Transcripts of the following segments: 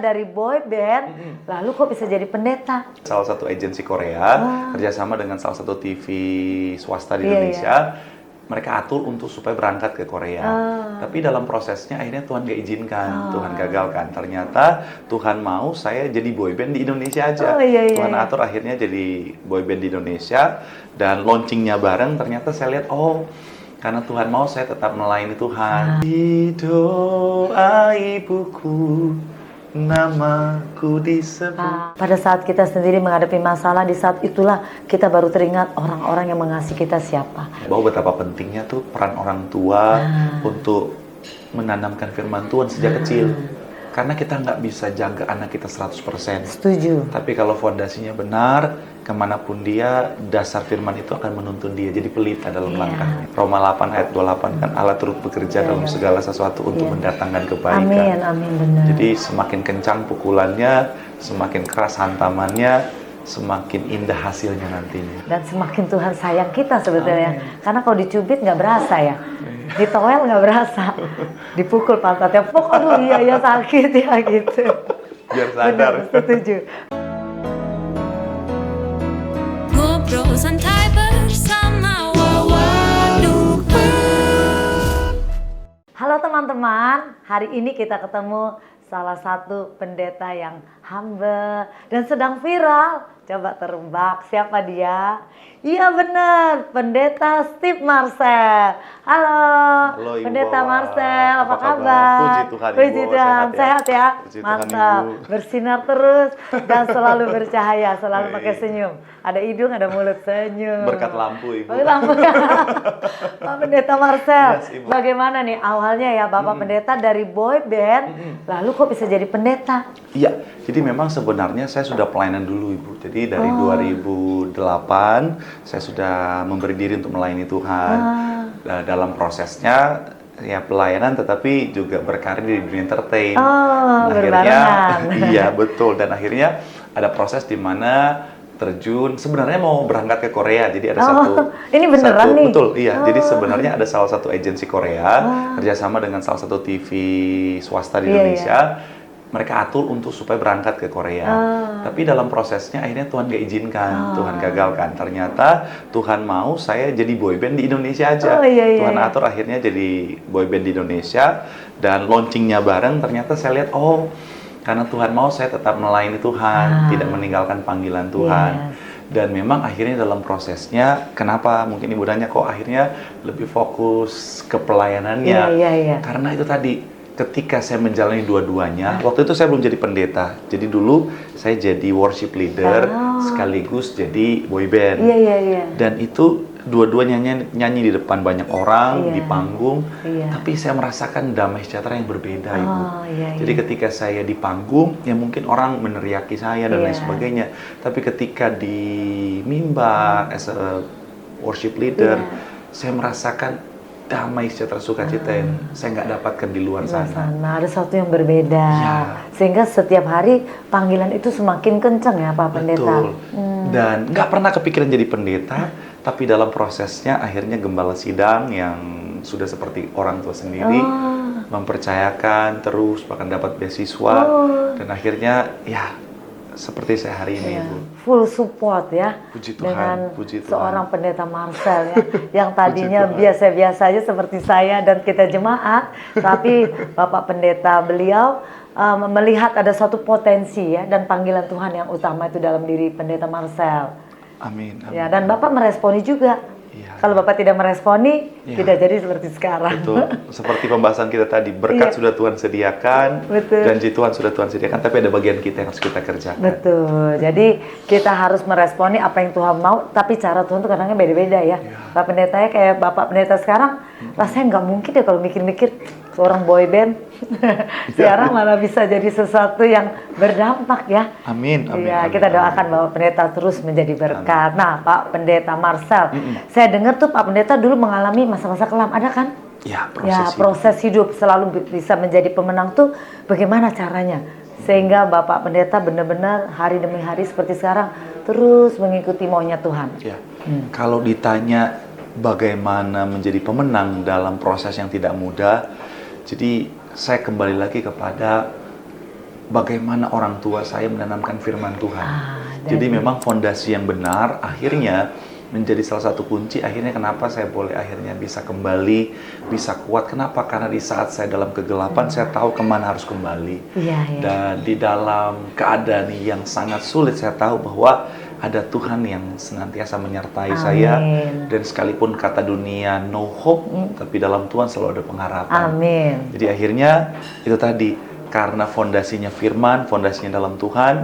Dari boy band, lalu kok bisa jadi pendeta? Salah satu agensi Korea kerjasama dengan salah satu TV swasta di Indonesia. Mereka atur untuk supaya berangkat ke Korea. Tapi dalam prosesnya akhirnya Tuhan gak izinkan, Tuhan gagalkan. Ternyata Tuhan mau saya jadi boyband di Indonesia aja. Tuhan atur akhirnya jadi boyband di Indonesia. Dan launchingnya bareng ternyata saya lihat, oh karena Tuhan mau saya tetap melayani Tuhan. Di doa ibuku, namaku disebut. Pada saat kita sendiri menghadapi masalah, di saat itulah kita baru teringat orang-orang yang mengasihi kita siapa. Bahwa betapa pentingnya tuh peran orang tua untuk menanamkan firman Tuhan sejak kecil. Karena kita nggak bisa jaga anak kita 100%. Setuju. Tapi kalau fondasinya benar, kemanapun dia, dasar firman itu akan menuntun dia. Jadi pelita dalam langkahnya. Roma 8 ayat 28 kan, Allah turut bekerja dalam segala sesuatu untuk mendatangkan kebaikan. Amin, amin, benar. Jadi semakin kencang pukulannya, semakin keras hantamannya, semakin indah hasilnya nantinya. Dan semakin Tuhan sayang kita sebetulnya. Karena kalau dicubit nggak berasa ya. Ditowel nggak berasa. Dipukul pantatnya, aduh iya sakit ya gitu. Biar sadar. Benar, setuju. Ngobrol santai bersama Wawaduh. Halo teman-teman, hari ini kita ketemu salah satu pendeta yang humble dan sedang viral. Coba terbak, siapa dia? Iya benar, pendeta Steve Marcel. Halo, Ibu pendeta Wawa. Marcel, apa Apa kabar? kabar? Puji Tuhan, Ibu Puji Wawa, Tuhan, sehat ya? sehat ya? Puji Tuhan, Mantap, Ibu. bersinar terus dan selalu bercahaya, selalu pakai senyum. Ada hidung, ada mulut, senyum. Berkat lampu, Ibu. Berkat lampu. Pak Pendeta Marcel, Yes, Ibu. bagaimana nih awalnya ya Bapak Pendeta dari boy band, lalu kok bisa jadi pendeta? Iya, jadi memang sebenarnya saya sudah pelayanan dulu Ibu. Jadi dari 2008 saya sudah memberi diri untuk melayani Tuhan. Dalam prosesnya ya pelayanan tetapi juga berkarir di dunia entertain. Berbarengan. Iya betul, dan akhirnya ada proses di mana terjun sebenarnya mau berangkat ke Korea, jadi ada ini beneran nih? betul iya, jadi sebenarnya ada salah satu agensi Korea kerjasama dengan salah satu TV swasta di Indonesia. Mereka atur untuk supaya berangkat ke Korea. Tapi dalam prosesnya akhirnya Tuhan gak izinkan, Tuhan gagalkan. Ternyata Tuhan mau saya jadi boyband di Indonesia aja. Tuhan atur akhirnya jadi boyband di Indonesia. Dan launchingnya bareng ternyata saya lihat, oh karena Tuhan mau saya tetap melayani Tuhan, tidak meninggalkan panggilan Tuhan. Dan memang akhirnya dalam prosesnya, kenapa mungkin Ibu nanya kok akhirnya lebih fokus ke pelayanannya. Karena itu tadi, ketika saya menjalani dua-duanya, waktu itu saya belum jadi pendeta. Jadi dulu saya jadi worship leader sekaligus jadi boyband. Dan itu dua-duanya nyanyi di depan banyak orang, di panggung. Tapi saya merasakan damai sejahtera yang berbeda, Ibu. Jadi ketika saya di panggung, ya mungkin orang meneriaki saya dan lain sebagainya. Tapi ketika di mimbar as a worship leader, saya merasakan damai sejahtera sukacita yang saya nggak dapatkan di luar sana. Ada sesuatu yang berbeda. Sehingga setiap hari panggilan itu semakin kencang ya Pak Pendeta. Betul. Dan nggak pernah kepikiran jadi pendeta, tapi dalam prosesnya akhirnya gembala sidang yang sudah seperti orang tua sendiri mempercayakan terus, bahkan dapat beasiswa. Dan akhirnya ya seperti saya hari ini, Ibu. Full support ya. Puji Tuhan, dengan puji Tuhan. seorang pendeta Marcel ya, yang tadinya biasa-biasa aja seperti saya dan kita jemaat, tapi Bapak Pendeta beliau melihat ada satu potensi ya dan panggilan Tuhan yang utama itu dalam diri Pendeta Marcel. Amin. Ya, dan Bapak meresponi juga. Kalau Bapak tidak meresponi, tidak jadi seperti sekarang. Betul. Seperti pembahasan kita tadi, berkat sudah Tuhan sediakan, janji Tuhan sudah Tuhan sediakan, tapi ada bagian kita yang harus kita kerjakan. Betul. Jadi kita harus meresponi apa yang Tuhan mau, tapi cara Tuhan tuh kadang-kadang beda-beda ya. Pak Pendeta ya kayak Bapak Pendeta sekarang, rasanya nggak mungkin deh kalau mikir-mikir seorang boyband. Sekarang malah bisa jadi sesuatu yang berdampak ya. Amin. Iya, kita doakan bahwa pendeta terus menjadi berkat. Nah, Pak Pendeta Marcel, saya dengar tuh Pak Pendeta dulu mengalami masa-masa kelam, ada kan? Ya, proses hidup selalu bisa menjadi pemenang tuh bagaimana caranya? Sehingga Bapak Pendeta benar-benar hari demi hari seperti sekarang terus mengikuti maunya Tuhan. Ya. Kalau ditanya bagaimana menjadi pemenang dalam proses yang tidak mudah, jadi saya kembali lagi kepada bagaimana orang tua saya menanamkan firman Tuhan. dan- Jadi memang fondasi yang benar akhirnya menjadi salah satu kunci akhirnya kenapa saya boleh akhirnya bisa kembali, bisa kuat. Kenapa? Karena di saat saya dalam kegelapan, saya tahu kemana harus kembali. Iya, iya. Dan di dalam keadaan yang sangat sulit, saya tahu bahwa ada Tuhan yang senantiasa menyertai saya. Dan sekalipun kata dunia no hope, tapi dalam Tuhan selalu ada pengharapan. Amin. Jadi akhirnya itu tadi, karena fondasinya firman, fondasinya dalam Tuhan,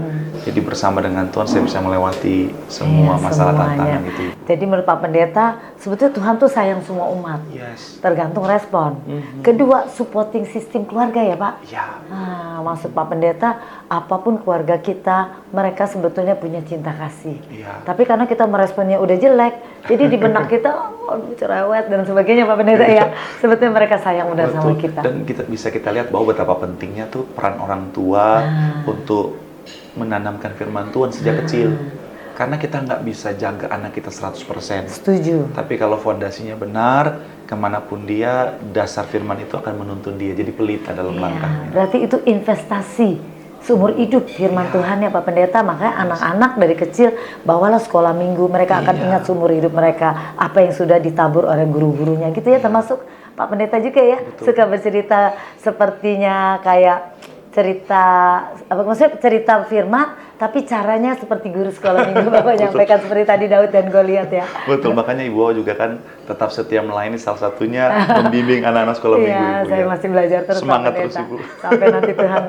jadi bersama dengan Tuhan saya bisa melewati semua Iya, masalah semuanya. tantangan itu. Jadi menurut Pak Pendeta, sebetulnya Tuhan tuh sayang semua umat. Yes. Tergantung respon. Kedua, supporting sistem keluarga ya Pak. Ya. Nah, maksud Pak Pendeta, apapun keluarga kita, mereka sebetulnya punya cinta kasih. Iya. Tapi karena kita meresponnya udah jelek, jadi di benak kita, oh, cerewet dan sebagainya Pak Pendeta ya. Sebetulnya mereka sayang udah sama kita. Dan bisa kita lihat bahwa betapa pentingnya tuh peran orang tua untuk menanamkan firman Tuhan sejak kecil. Karena kita nggak bisa jaga anak kita 100%. Setuju. Tapi kalau fondasinya benar, kemanapun dia, dasar firman itu akan menuntun dia jadi pelita dalam Iya, langkahnya. berarti itu investasi seumur hidup firman Tuhan ya Pak Pendeta. Makanya anak-anak dari kecil bawalah sekolah minggu, mereka akan ingat seumur hidup mereka apa yang sudah ditabur oleh guru-gurunya gitu ya. Termasuk Pak Pendeta juga ya, suka bercerita sepertinya kayak cerita apa maksudnya cerita firman tapi caranya seperti guru sekolah minggu Bapak nyampaikan seperti tadi Daud dan Goliat ya. Betul, makanya Ibu juga kan tetap setia melayani, salah satunya membimbing anak-anak sekolah minggu Iya, Ibu. saya ya. masih belajar terus Semangat Pak terus Pendeta. Ibu. Sampai nanti Tuhan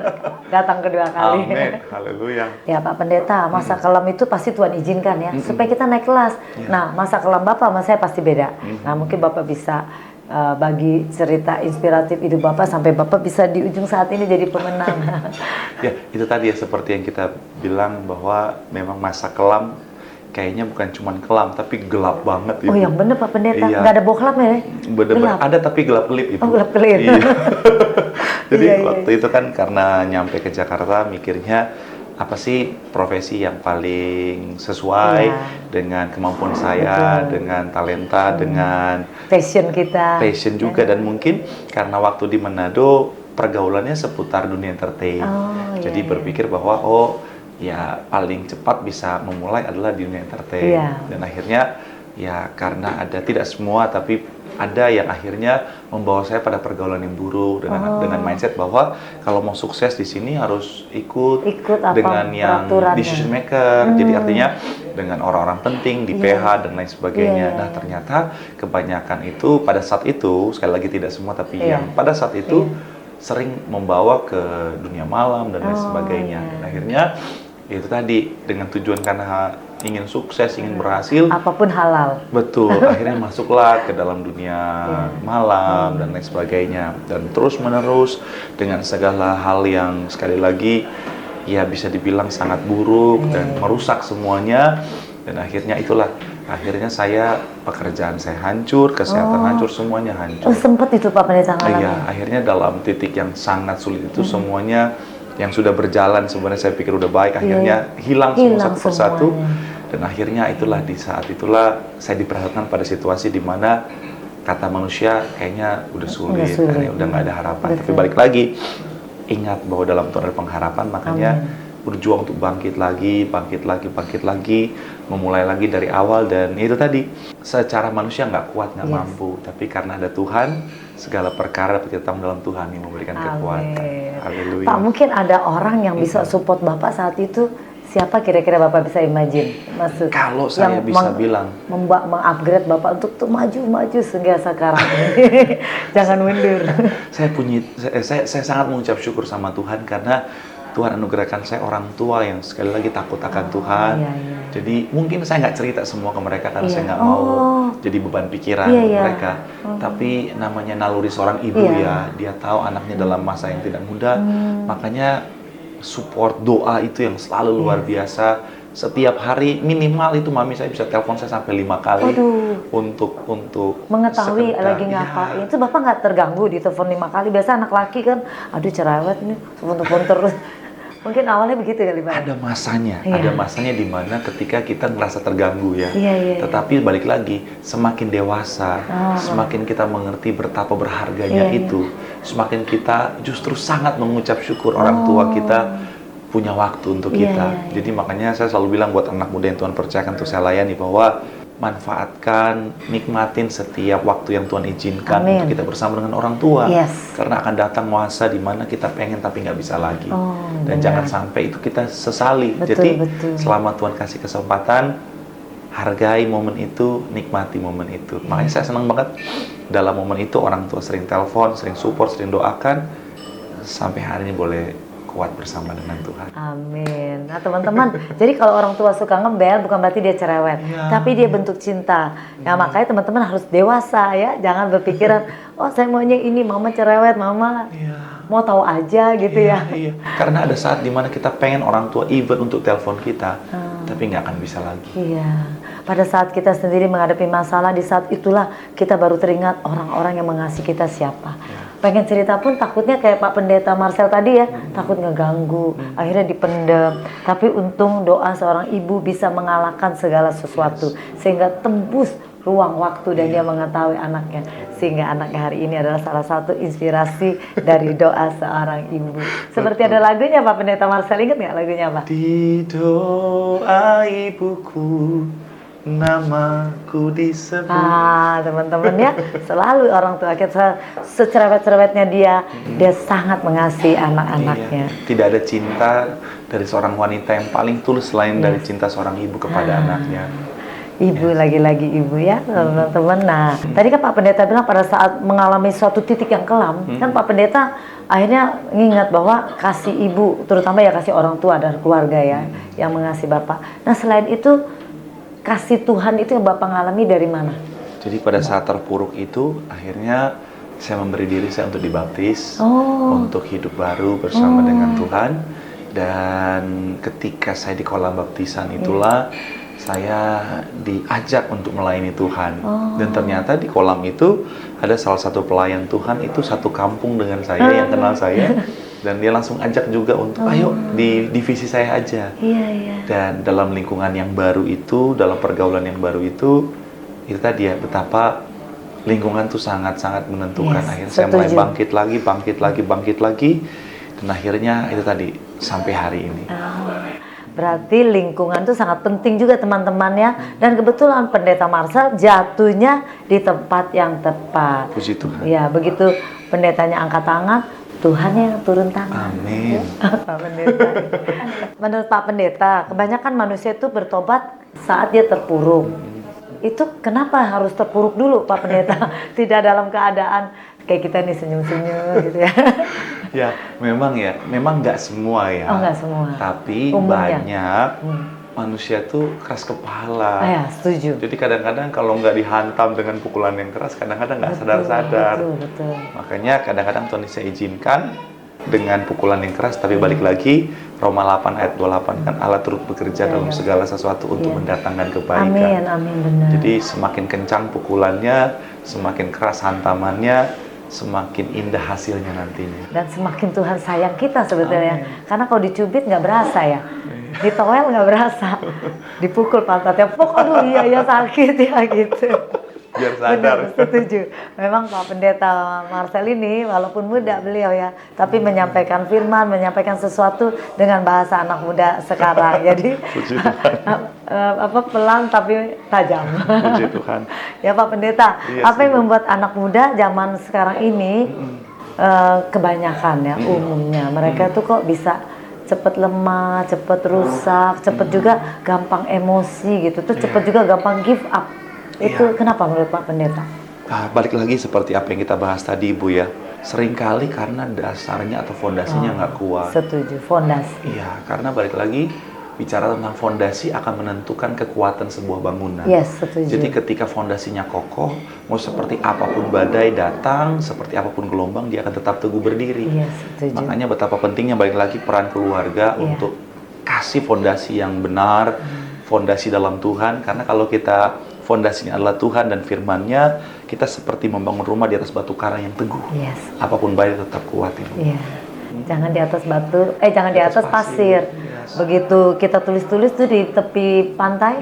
datang kedua kali. Amin, haleluya. Ya Pak Pendeta, masa kelam itu pasti Tuhan izinkan ya, supaya kita naik kelas. Nah, masa kelam Bapak sama saya pasti beda. Nah, mungkin Bapak bisa bagi cerita inspiratif hidup Bapak sampai Bapak bisa di ujung saat ini jadi pemenang. Ya, itu tadi ya seperti yang kita bilang bahwa memang masa kelam kayaknya bukan cuma kelam tapi gelap banget Ibu. Oh, yang bener Pak Pendeta, Iya. nggak ada boklapnya ya? Bener-bener Gelap. ada tapi gelap gelip Ibu. Oh, gelap gelip. Iya. Jadi Iya, iya, waktu itu kan karena nyampe ke Jakarta mikirnya apa sih profesi yang paling sesuai Iya. dengan kemampuan saya, dengan talenta, dengan Passion kita. passion juga, dan mungkin karena waktu di Manado pergaulannya seputar dunia entertain. Oh, Jadi iya, berpikir bahwa ya paling cepat bisa memulai adalah di dunia entertain. Iya. Dan akhirnya ya karena ada tidak semua tapi ada yang akhirnya membawa saya pada pergaulan yang buruk dengan mindset bahwa kalau mau sukses di sini harus ikut apa, dengan yang peraturannya. decision maker. Jadi artinya dengan orang-orang penting di PH dan lain sebagainya. Iya, Nah, ternyata kebanyakan itu pada saat itu, sekali lagi tidak semua tapi Iya. yang pada saat itu sering membawa ke dunia malam dan lain sebagainya. Dan akhirnya itu tadi dengan tujuan karena ingin sukses, ingin berhasil, Apapun halal. betul, akhirnya masuklah ke dalam dunia malam dan lain sebagainya. Dan terus menerus dengan segala hal yang sekali lagi ya bisa dibilang sangat buruk dan merusak semuanya. Dan akhirnya itulah, akhirnya pekerjaan saya hancur, kesehatan hancur, semuanya Oh, hancur. sempet itu Pak Pendeta ngalamin. Iya, akhirnya dalam titik yang sangat sulit itu semuanya yang sudah berjalan sebenarnya saya pikir udah baik, akhirnya hilang semua satu persatu. Dan akhirnya itulah di saat itulah saya diperhadapkan pada situasi di mana kata manusia kayaknya udah sulit, kayaknya udah nggak ada harapan. Tapi balik lagi, ingat bahwa dalam Tuhan ada pengharapan, makanya berjuang untuk bangkit lagi, memulai lagi dari awal. Dan itu tadi, secara manusia nggak kuat, nggak mampu, tapi karena ada Tuhan, segala perkara dapat kita dalam Tuhan yang memberikan kekuatan. Haleluya. Pak, mungkin ada orang yang bisa support Bapak saat itu. Siapa kira-kira Bapak bisa imagine? Maksud Kalau saya bisa bilang, mengupgrade Bapak untuk tuh maju sehingga sekarang ini. Jangan mundur. saya sangat mengucap syukur sama Tuhan karena Tuhan anugerahkan saya orang tua yang sekali lagi takut akan Tuhan. Jadi mungkin saya nggak cerita semua ke mereka karena saya nggak mau jadi beban pikiran mereka. Tapi namanya naluri seorang ibu ya, dia tahu anaknya dalam masa yang tidak mudah. Makanya support doa itu yang selalu luar biasa. Setiap hari minimal itu mami saya bisa telepon saya sampai 5 kali untuk mengetahui sekedar, lagi ngapain. Itu Bapak nggak terganggu di telepon 5 kali. Biasa anak laki kan, aduh cerewet nih, telepon terus. Mungkin awalnya begitu kali Pak. Ada masanya, Iya. ada masanya di mana ketika kita ngerasa terganggu ya. Iya, iya. Tetapi balik lagi, semakin dewasa, Oh. semakin kita mengerti betapa berharganya Iya, iya. itu, semakin kita justru sangat mengucap syukur orang tua kita punya waktu untuk Iya, kita. iya, iya. Jadi makanya saya selalu bilang buat anak muda yang Tuhan percayakan untuk saya layani bahwa manfaatkan, nikmatin setiap waktu yang Tuhan izinkan Amin. untuk kita bersama dengan orang tua. Yes. Karena akan datang masa di mana kita pengen tapi nggak bisa lagi. Oh, Dan benar. jangan sampai itu kita sesali. Betul, Jadi betul. selama Tuhan kasih kesempatan, hargai momen itu, nikmati momen itu. Makanya saya senang banget dalam momen itu orang tua sering telepon, sering support, sering doakan. Sampai hari ini boleh kuat bersama dengan Tuhan. Amin. Nah teman-teman, jadi kalau orang tua suka ngembel bukan berarti dia cerewet, Iya. tapi dia bentuk cinta. Nah makanya teman-teman harus dewasa ya, jangan berpikiran, oh saya maunya ini, mama cerewet, mama mau tahu aja gitu ya. Iya. Karena ada saat dimana kita pengen orang tua even untuk telepon kita, tapi nggak akan bisa lagi. Iya. Pada saat kita sendiri menghadapi masalah, di saat itulah kita baru teringat orang-orang yang mengasihi kita siapa. Pengen cerita pun takutnya kayak Pak Pendeta Marcel tadi ya, takut ngeganggu, akhirnya dipendam. Tapi untung doa seorang ibu bisa mengalahkan segala sesuatu, sehingga tembus ruang waktu dan dia mengetahui anaknya. Sehingga anaknya hari ini adalah salah satu inspirasi dari doa seorang ibu. Seperti ada lagunya Pak Pendeta Marcel, ingat nggak lagunya apa? Di doa ibuku, namaku disebut. Ah, teman-teman ya, selalu orang tua kita secerewet-cerewetnya dia sangat mengasihi anak-anaknya. Iya. Tidak ada cinta dari seorang wanita yang paling tulus selain dari cinta seorang ibu kepada anaknya. Ibu lagi-lagi ibu ya, teman-teman. Nah, tadi kan Pak Pendeta bilang pada saat mengalami suatu titik yang kelam, kan Pak Pendeta akhirnya mengingat bahwa kasih ibu, terutama ya kasih orang tua dan keluarga ya, yang mengasihi Bapak. Nah, selain itu kasih Tuhan itu yang Bapak ngalami dari mana? Jadi pada saat terpuruk itu, akhirnya saya memberi diri saya untuk dibaptis, Oh. untuk hidup baru bersama dengan Tuhan. Dan ketika saya di kolam baptisan itulah, saya diajak untuk melayani Tuhan. Dan ternyata di kolam itu ada salah satu pelayan Tuhan itu satu kampung dengan saya yang kenal saya. Dan dia langsung ajak juga untuk, ayo di divisi saya aja. Iya, iya. Dan dalam lingkungan yang baru itu, dalam pergaulan yang baru itu tadi ya, betapa lingkungan tuh sangat-sangat menentukan. Yes, Akhirnya saya mulai setuju. bangkit lagi, dan akhirnya itu tadi, sampai hari ini. Berarti lingkungan itu sangat penting juga teman-teman ya. Dan kebetulan Pendeta Marcel jatuhnya di tempat yang tepat. Puji Tuhan. Ya, begitu pendetanya angkat tangan, Tuhan yang turun tangan. Amin. Pak Pendeta. Menurut Pak Pendeta, kebanyakan manusia itu bertobat saat dia terpuruk. Itu kenapa harus terpuruk dulu Pak Pendeta? Tidak dalam keadaan kayak kita nih senyum-senyum gitu ya. Ya, memang nggak semua ya. Oh, nggak semua. Tapi Umumnya. banyak manusia tuh keras kepala. Ah, ya, setuju. Jadi kadang-kadang kalau nggak dihantam dengan pukulan yang keras, kadang-kadang nggak sadar-sadar. Betul. Makanya kadang-kadang Tuhan bisa izinkan dengan pukulan yang keras, tapi balik lagi Roma 8 ayat 28 kan Allah turut bekerja dalam segala sesuatu untuk mendatangkan kebaikan. Amin, benar. Jadi semakin kencang pukulannya, semakin keras hantamannya, semakin indah hasilnya nantinya. Dan semakin Tuhan sayang kita sebetulnya. Karena kalau dicubit nggak berasa ya. Ditowel nggak berasa. Dipukul pantatnya, aduh iya sakit ya gitu. Biar sadar. Benar, setuju. Memang Pak Pendeta Marcel ini walaupun muda beliau ya, tapi menyampaikan firman, menyampaikan sesuatu dengan bahasa anak muda sekarang. Jadi pelan tapi tajam. Puji Tuhan. Ya Pak Pendeta, Iya, apa yang membuat anak muda zaman sekarang ini kebanyakan ya umumnya mereka tuh kok bisa cepet lemah, cepet rusak, cepet juga gampang emosi gitu, tuh cepet juga gampang give up. Itu kenapa menurut Pak Pendeta? Balik lagi seperti apa yang kita bahas tadi Ibu ya. Seringkali karena dasarnya atau fondasinya nggak kuat. Setuju, fondasi. Iya, karena balik lagi bicara tentang fondasi akan menentukan kekuatan sebuah bangunan. Yes, setuju. Jadi ketika fondasinya kokoh, mau seperti apapun badai datang, seperti apapun gelombang, dia akan tetap teguh berdiri. Yes, setuju. Makanya betapa pentingnya balik lagi peran keluarga untuk kasih fondasi yang benar, fondasi dalam Tuhan. Karena kalau kita fondasinya adalah Tuhan dan firman-Nya, kita seperti membangun rumah di atas batu karang yang teguh. Yes. Apapun badai tetap kuat ini. Iya. Jangan di atas batu, jangan di atas pasir. Yes. Begitu kita tulis-tulis tuh di tepi pantai,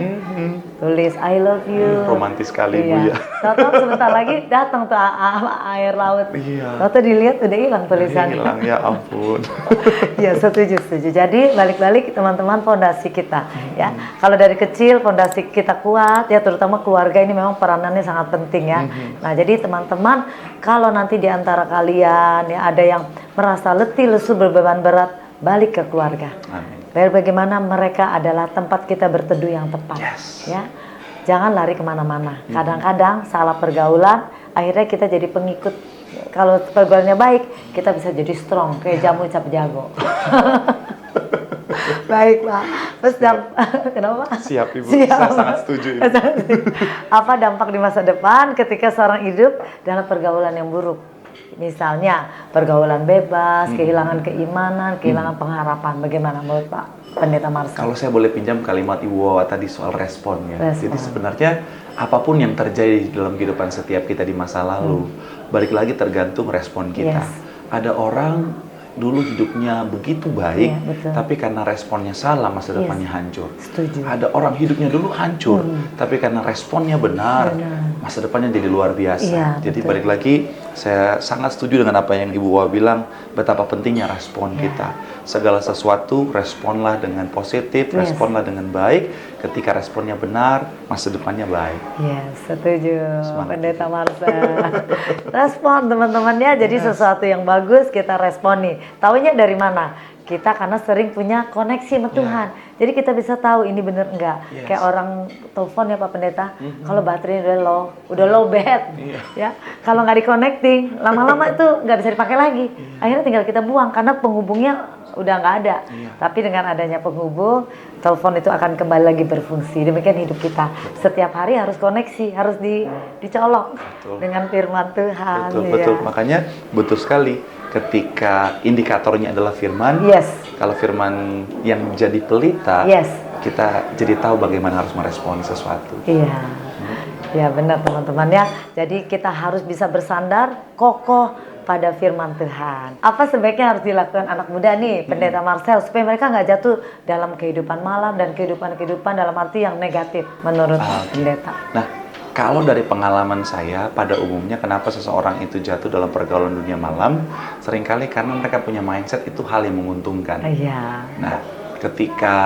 tulis I love you. Romantis sekali, Bu, Iya. ya. Tahu-tahu sebentar lagi datang tuh air laut. Iya. Tahu-tahu dilihat udah hilang tulisannya. Hilang, ya ampun. Ya, setuju. Jadi balik-balik teman-teman, fondasi kita ya. Kalau dari kecil fondasi kita kuat ya, terutama keluarga ini memang peranannya sangat penting ya. Nah, jadi teman-teman, kalau nanti di antara kalian ya ada yang merasa letih, lesu, berbeban berat, balik ke keluarga. Amin. Biar bagaimana mereka adalah tempat kita berteduh yang tepat. Yes. Ya, jangan lari kemana-mana. Kadang-kadang salah pergaulan, akhirnya kita jadi pengikut. Kalau pergaulannya baik, kita bisa jadi strong kayak jamu cap jago. Baik, Pak. Terus kenapa? Siap, Ibu. Siap. Saya sangat setuju, Ibu. Apa dampak di masa depan ketika seorang hidup dalam pergaulan yang buruk? Misalnya pergaulan bebas, kehilangan keimanan, kehilangan pengharapan. Bagaimana menurut Pak Pendeta Marcel? Kalau saya boleh pinjam kalimat Ibu Wawa tadi soal respon ya. Respon. Jadi sebenarnya apapun yang terjadi dalam kehidupan setiap kita di masa lalu, balik lagi tergantung respon kita. Yes. Ada orang dulu hidupnya begitu baik, Iya, betul. tapi karena responnya salah masa depannya hancur. Setuju. Ada orang hidupnya dulu hancur, tapi karena responnya benar, masa depannya jadi luar biasa. Iya, Jadi betul. balik lagi, saya sangat setuju dengan apa yang Ibu Wawa bilang, betapa pentingnya respon kita. Segala sesuatu, responlah dengan positif, Yes. responlah dengan baik. Ketika responnya benar, masa depannya baik. Ya, setuju. Semangat. Pendeta Marcel. Respon teman-temannya, jadi sesuatu yang bagus kita responi. Taunya dari mana? Kita karena sering punya koneksi sama Tuhan. Jadi kita bisa tahu ini bener enggak. Yes. Kayak orang telepon ya Pak Pendeta, kalau baterainya udah low bed. Ya, kalau nggak di-connecting, lama-lama itu nggak bisa dipakai lagi. Akhirnya tinggal kita buang karena penghubungnya udah nggak ada. Tapi dengan adanya penghubung, telepon itu akan kembali lagi berfungsi. Demikian hidup kita. Setiap hari harus koneksi, harus dicolok dengan firman Tuhan. Betul, ya. betul. Makanya betul sekali ketika indikatornya adalah firman. Yes. Kalau firman yang jadi pelita, Yes. kita jadi tahu bagaimana harus merespon sesuatu. Iya. Ya benar teman-teman ya. Jadi kita harus bisa bersandar kokoh pada firman Tuhan. Apa sebaiknya harus dilakukan anak muda nih, Pendeta Marcel, supaya mereka nggak jatuh dalam kehidupan malam dan kehidupan dalam arti yang negatif menurut Pendeta? Nah, kalau dari pengalaman saya, pada umumnya kenapa seseorang itu jatuh dalam pergaulan dunia malam, seringkali karena mereka punya mindset itu hal yang menguntungkan. Iya. Nah, ketika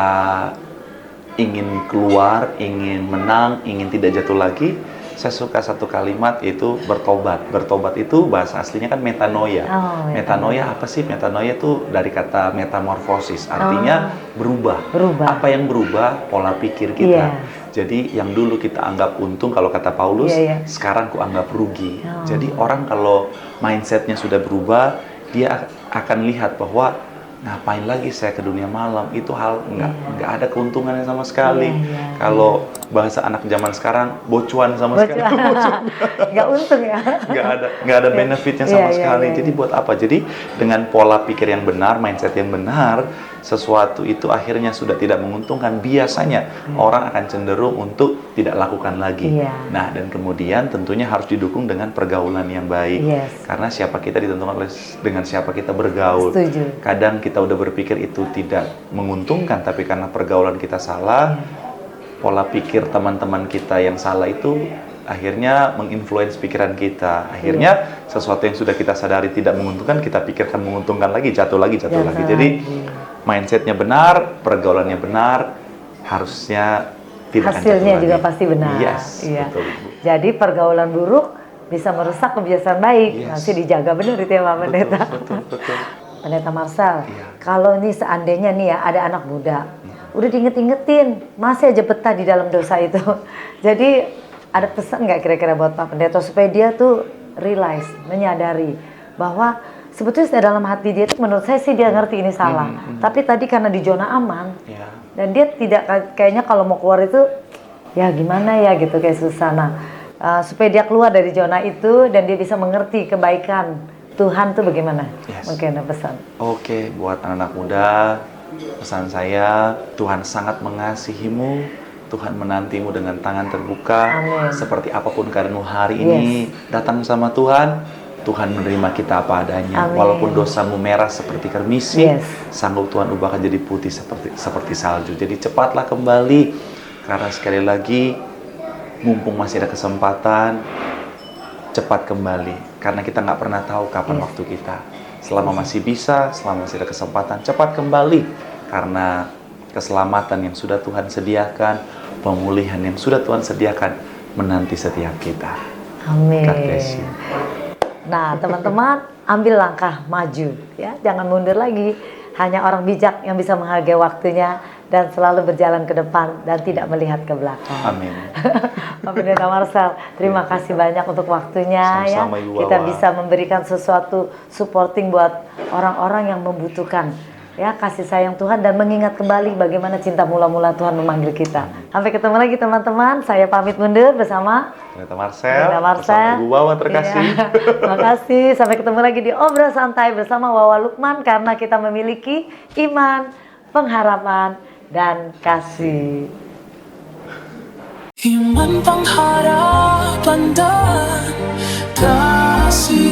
ingin keluar, ingin menang, ingin tidak jatuh lagi, saya suka satu kalimat yaitu bertobat. Bertobat itu bahasa aslinya kan metanoia. Oh, Metanoia apa sih? Metanoia itu dari kata metamorfosis, artinya berubah. Berubah. Apa yang berubah? Pola pikir kita. Iya. Jadi yang dulu kita anggap untung kalau kata Paulus, Iya. sekarang ku anggap rugi. Oh. Jadi orang kalau mindsetnya sudah berubah, dia akan lihat bahwa ngapain lagi saya ke dunia malam, itu hal nggak ada keuntungannya sama sekali. Iya. Kalau bahasa anak zaman sekarang, bocuan sama sekali. Nggak untung ya. nggak ada benefitnya sama Iya, iya, sekali. iya. Jadi buat apa? Jadi dengan pola pikir yang benar, mindset yang benar, sesuatu itu akhirnya sudah tidak menguntungkan. Biasanya orang akan cenderung untuk tidak lakukan lagi. Iya. Nah, dan kemudian tentunya harus didukung dengan pergaulan yang baik. Yes. Karena siapa kita ditentukan oleh dengan siapa kita bergaul. Setuju. Kadang kita udah berpikir itu tidak menguntungkan, tapi karena pergaulan kita salah, pola pikir teman-teman kita yang salah itu akhirnya menginfluence pikiran kita. Akhirnya sesuatu yang sudah kita sadari tidak menguntungkan, kita pikirkan menguntungkan lagi, jatuh lagi. Jadi mindsetnya benar, pergaulannya benar, harusnya tidak akan Hasilnya jatuh juga lagi. pasti benar. Yes, Iya. betul, Ibu. Jadi pergaulan buruk bisa merusak kebiasaan baik. Yes. Masih dijaga benar itu ya Pak Pendeta. Betul. Pendeta Marcel, Iya. kalau ini seandainya nih ya ada anak muda, udah diinget-ingetin, masih aja betah di dalam dosa itu. Jadi ada pesan nggak kira-kira buat Pak Pendeta supaya dia tuh realize, menyadari bahwa sebetulnya dalam hati dia tuh menurut saya sih dia ngerti ini salah. Tapi tadi karena di zona aman, Ya. dan dia tidak kayaknya kalau mau keluar itu ya gimana ya gitu kayak susah. Nah, supaya dia keluar dari zona itu dan dia bisa mengerti kebaikan Tuhan tuh bagaimana? Yes. Mungkin ada pesan. Oke, buat anak-anak muda, pesan saya, Tuhan sangat mengasihimu, Tuhan menantimu dengan tangan terbuka. Amin. Seperti apapun keadaanmu hari ini, datang sama Tuhan, Tuhan menerima kita apa adanya. Amin. Walaupun dosamu merah seperti kermisi, Yes. sanggup Tuhan ubahkan jadi putih seperti salju. Jadi cepatlah kembali, karena sekali lagi, mumpung masih ada kesempatan, cepat kembali. Karena kita nggak pernah tahu kapan waktu kita. Selama masih bisa, selama masih ada kesempatan, cepat kembali. Karena keselamatan yang sudah Tuhan sediakan, pemulihan yang sudah Tuhan sediakan, menanti setiap kita. Amin. God bless you. Nah, teman-teman, ambil langkah maju, ya, jangan mundur lagi. Hanya orang bijak yang bisa menghargai waktunya dan selalu berjalan ke depan dan tidak melihat ke belakang. Amin. Pak Pendeta Marcel, terima kasih banyak untuk waktunya. Sama-sama, Ya, Ibu kita Wawa. bisa memberikan sesuatu supporting buat orang-orang yang membutuhkan. Ya, kasih sayang Tuhan dan mengingat kembali bagaimana cinta mula-mula Tuhan memanggil kita. Sampai ketemu lagi teman-teman. Saya pamit mundur bersama Pendeta Marcel, Pendeta Marcel. bersama Ibu Wawa terkasih. Iya. Terima kasih. Sampai ketemu lagi di Obrol Santai bersama Wawa Lukman, karena kita memiliki iman, pengharapan, dan kasih. Iman, pengharapan, dan kasih.